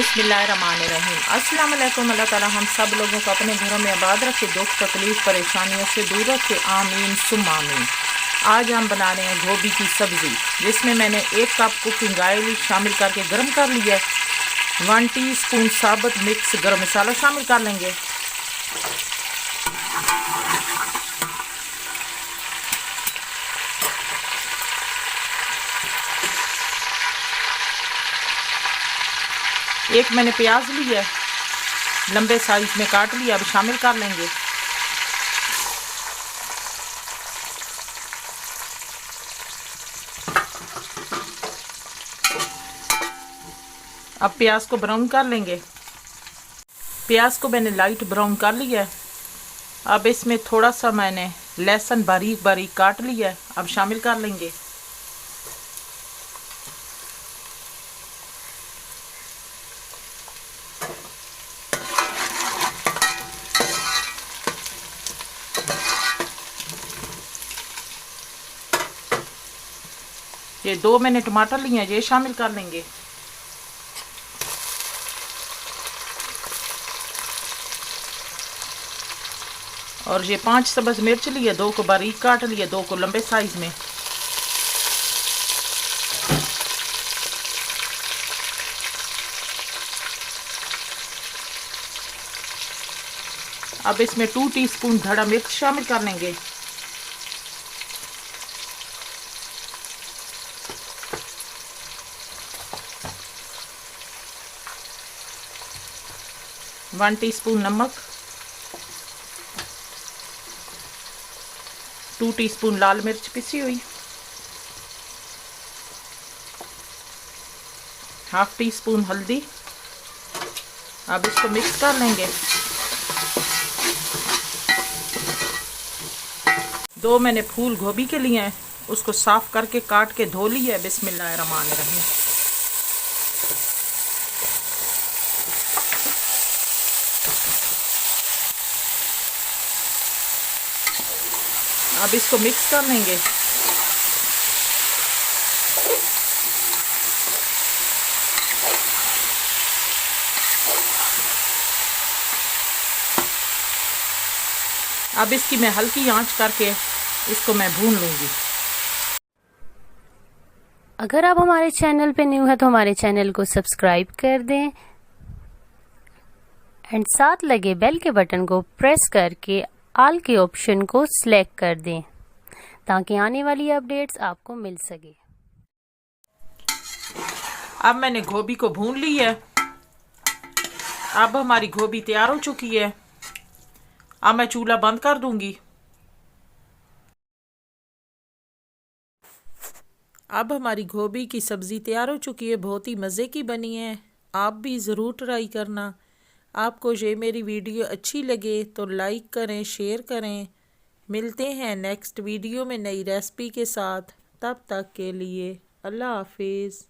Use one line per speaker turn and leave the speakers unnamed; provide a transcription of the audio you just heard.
बिस्मिल्लाहिर्रहमानिर्रहीम। अस्सलाम वालेकुम। अल्लाह ताला हम सब लोगों को अपने घरों में आबाद रखे, दुख तकलीफ परेशानियों से दूर रखे, आमीन सुम्मा आमीन। आज हम बना रहे हैं गोभी की सब्ज़ी, जिसमें मैंने 1 कप कुकिंग ऑयल शामिल करके गर्म कर लिया है। 1 टीस्पून साबुत मिक्स गर्म मसाला शामिल कर लेंगे। एक मैंने प्याज लिया है, लंबे साइज में काट लिया, अब शामिल कर लेंगे। अब प्याज को ब्राउन कर लेंगे। प्याज को मैंने लाइट ब्राउन कर लिया है। अब इसमें थोड़ा सा मैंने लहसुन बारीक बारीक काट लिया है, अब शामिल कर लेंगे। ये 2 मैंने टमाटर लिए हैं, ये शामिल कर लेंगे। और ये 5 सब्ज़ मिर्च लिए, 2 को बारीक काट लिए, 2 को लंबे साइज में। अब इसमें 2 टीस्पून धड़ा मिर्च शामिल कर लेंगे। वन टीस्पून नमक, 2 टीस्पून लाल मिर्च पिसी हुई, हाफ टी स्पून हल्दी। अब इसको मिक्स कर लेंगे। 2 मैंने फूल गोभी के लिए हैं, उसको साफ करके काट के धो लिया है। बिस्मिल्लाहिर्रहमानिर्रहीम। अब इसको मिक्स कर लेंगे। अब इसकी मैं हल्की आंच करके इसको मैं भून लूंगी।
अगर आप हमारे चैनल पे न्यू है तो हमारे चैनल को सब्सक्राइब कर दें एंड साथ लगे बेल के बटन को प्रेस करके ऑल के ऑप्शन को सिलेक्ट कर दें ताकि आने वाली अपडेट्स आपको मिल सके।
अब मैंने गोभी को भून ली है। अब हमारी गोभी तैयार हो चुकी है। अब मैं चूल्हा बंद कर दूंगी। अब हमारी गोभी की सब्ज़ी तैयार हो चुकी है, बहुत ही मज़े की बनी है। आप भी ज़रूर ट्राई करना। आपको ये मेरी वीडियो अच्छी लगे तो लाइक करें, शेयर करें। मिलते हैं नेक्स्ट वीडियो में नई रेसिपी के साथ। तब तक के लिए अल्लाह हाफिज़।